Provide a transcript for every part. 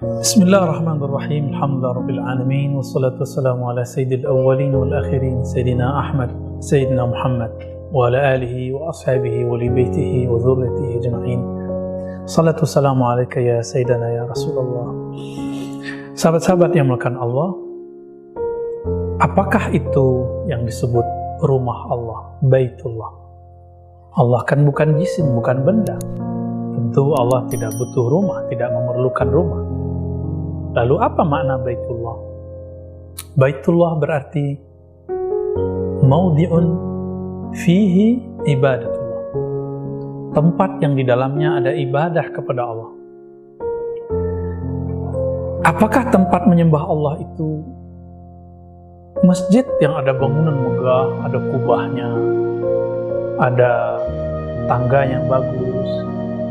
Bismillahirrahmanirrahim. Alhamdulillahirabbil alamin wassalatu wassalamu ala sayyidil awwalin wal akhirin sayyidina Ahmad sayyidina Muhammad wa ala alihi wa ashabihi wa li baitihi wa dzurriyyatihi ajma'in. Salatu wassalamu alayka ya sayyidana ya Rasulullah. Sahabat-sahabat yang melakukan Allah, apakah itu yang disebut rumah Allah, Baitullah? Allah kan bukan jisim, bukan benda. Tentu Allah tidak butuh rumah, tidak memerlukan rumah. Lalu apa makna Baitullah? Baitullah berarti maudhi'un fihi ibadatullah, tempat yang di dalamnya ada ibadah kepada Allah. Apakah tempat menyembah Allah itu masjid yang ada bangunan megah, ada kubahnya, ada tangga yang bagus,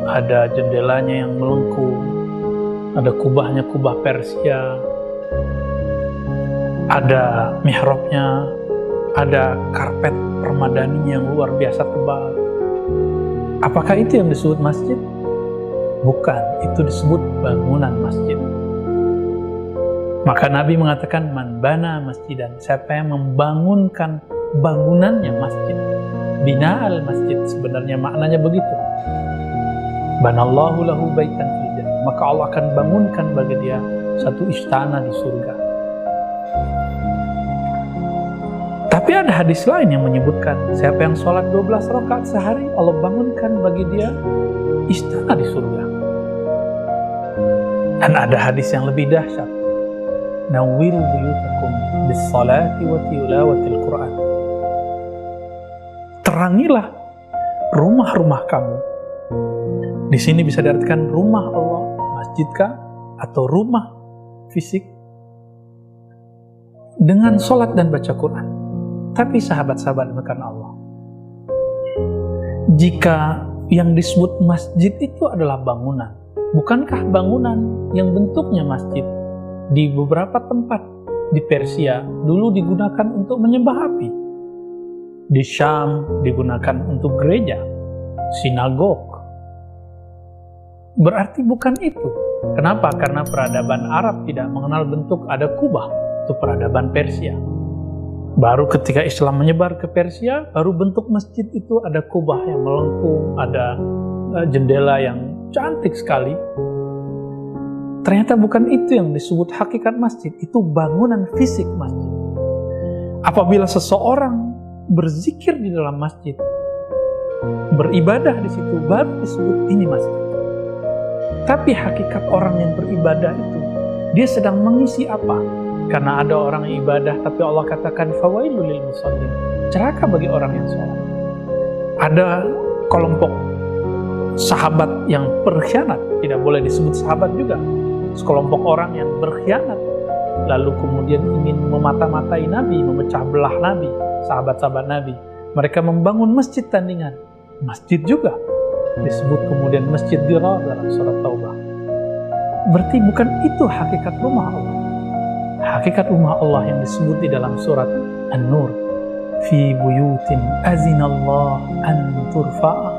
ada jendelanya yang melengkung, ada kubahnya, kubah Persia, ada mihrabnya, ada karpet permadani yang luar biasa tebal. Apakah itu yang disebut masjid? Bukan, itu disebut bangunan masjid. Maka Nabi mengatakan, man bana masjidan, siapa yang membangunkan bangunannya masjid. Bina'al masjid, sebenarnya maknanya begitu. Banallahu lahu baitan fil jannah, maka Allah akan bangunkan bagi dia satu istana di surga. Tapi ada hadis lain yang menyebutkan, siapa yang sholat 12 rakaat sehari, Allah bangunkan bagi dia istana di surga. Dan ada hadis yang lebih dahsyat, nawwiru buyutakum bis salati wa tilawatil Qur'an. Terangilah rumah-rumah kamu. Di sini bisa diartikan rumah Allah, masjidkah, atau rumah fisik, dengan sholat dan baca Quran. Tapi sahabat-sahabat makan Allah, jika yang disebut masjid itu adalah bangunan, bukankah bangunan yang bentuknya masjid di beberapa tempat di Persia dulu digunakan untuk menyembah api? Di Syam digunakan untuk gereja, sinagog. Berarti bukan itu. Kenapa? Karena peradaban Arab tidak mengenal bentuk ada kubah. Itu peradaban Persia. Baru ketika Islam menyebar ke Persia, baru bentuk masjid itu ada kubah yang melengkung, ada jendela yang cantik sekali. Ternyata bukan itu yang disebut hakikat masjid. Itu bangunan fisik masjid. Apabila seseorang berzikir di dalam masjid, beribadah di situ, baru disebut ini masjid. Tapi hakikat orang yang beribadah itu, dia sedang mengisi apa? Karena ada orang yang ibadah, tapi Allah katakan fawailul lil musallin, celaka bagi orang yang sholat. Ada kelompok sahabat yang berkhianat, tidak boleh disebut sahabat juga. Sekelompok orang yang berkhianat, lalu kemudian ingin memata-matai Nabi, memecah belah Nabi, sahabat-sahabat Nabi. Mereka membangun masjid tandingan, masjid juga disebut kemudian Masjid Dirar dalam surat Taubah. Berarti bukan itu hakikat rumah Allah. Hakikat rumah Allah yang disebut di dalam surat An-Nur, fi buyutin azinallah an turfa'a,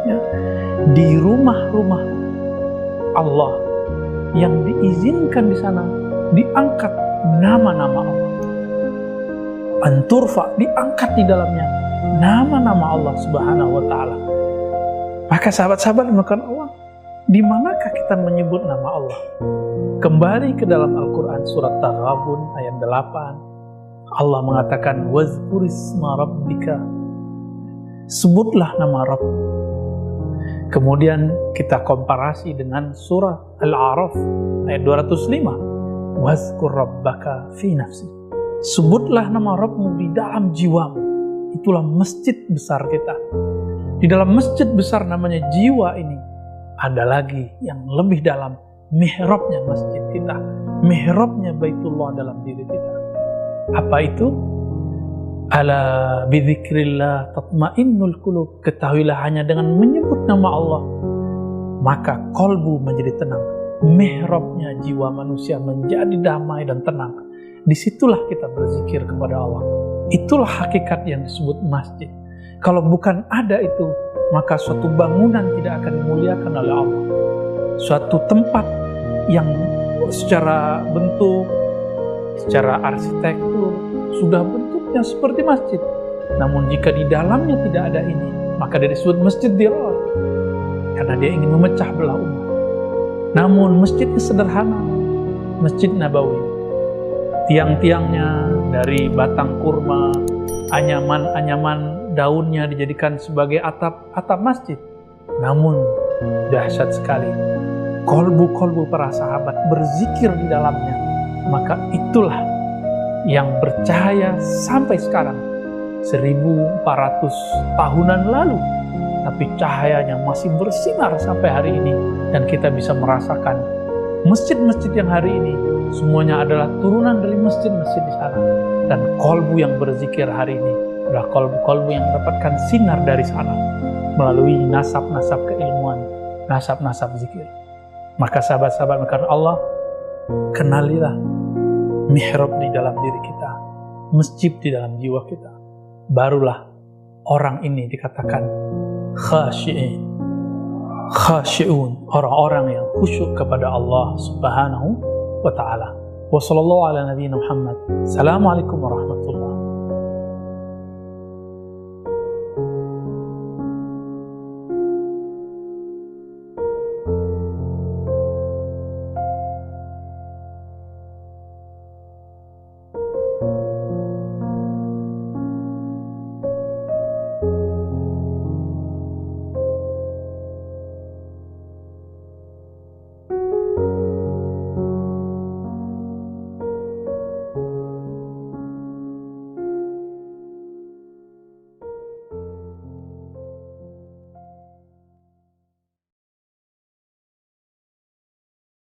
ya, di rumah-rumah Allah yang diizinkan di sana diangkat nama-nama Allah. An turfa, diangkat di dalamnya nama-nama Allah Subhanahu wa ta'ala. Maka sahabat-sahabat dimakan Allah, di manakah kita menyebut nama Allah? Kembali ke dalam Al-Quran surat Taghabun ayat 8. Allah mengatakan wazkurisma rabbika, sebutlah nama Rabb. Kemudian kita komparasi dengan surah Al-A'raf ayat 205. Wazkur rabbaka fi nafsi, sebutlah nama Rabbmu di dalam jiwamu. Itulah masjid besar kita. Di dalam masjid besar namanya jiwa ini, ada lagi yang lebih dalam, mihrabnya masjid kita, mihrabnya Baitullah dalam diri kita. Apa itu? Ala bidzikrillah tatmainnul qulub. Ketahuilah hanya dengan menyebut nama Allah, maka kolbu menjadi tenang. Mihrabnya jiwa manusia menjadi damai dan tenang. Disitulah kita berzikir kepada Allah. Itulah hakikat yang disebut masjid. Kalau bukan ada itu, maka suatu bangunan tidak akan dimuliakan oleh Allah. Suatu tempat yang secara bentuk, secara arsitektur, sudah bentuknya seperti masjid. Namun jika di dalamnya tidak ada ini, maka dia disebut masjid dirar, karena dia ingin memecah belah umat. Namun masjidnya sederhana, Masjid Nabawi. Tiang-tiangnya dari batang kurma, anyaman-anyaman daunnya dijadikan sebagai atap masjid. Namun dahsyat sekali, kolbu-kolbu para sahabat berzikir di dalamnya. Maka itulah yang bercahaya sampai sekarang. 1400 tahunan lalu, tapi cahayanya masih bersinar sampai hari ini, dan kita bisa merasakan masjid-masjid yang hari ini semuanya adalah turunan dari masjid-masjid di sana. Dan kolbu yang berzikir hari ini adalah kolbu-kolbu yang mendapatkan sinar dari sana melalui nasab-nasab keilmuan, nasab-nasab zikir. Maka sahabat-sahabat karena Allah, kenalilah mihrab di dalam diri kita, masjid di dalam jiwa kita. Barulah orang ini dikatakan khasyi'un, orang-orang yang khusyuk kepada Allah Subhanahu wa ta'ala. Wa sallallahu ala nabiyina Muhammad. Assalamualaikum warahmatullahi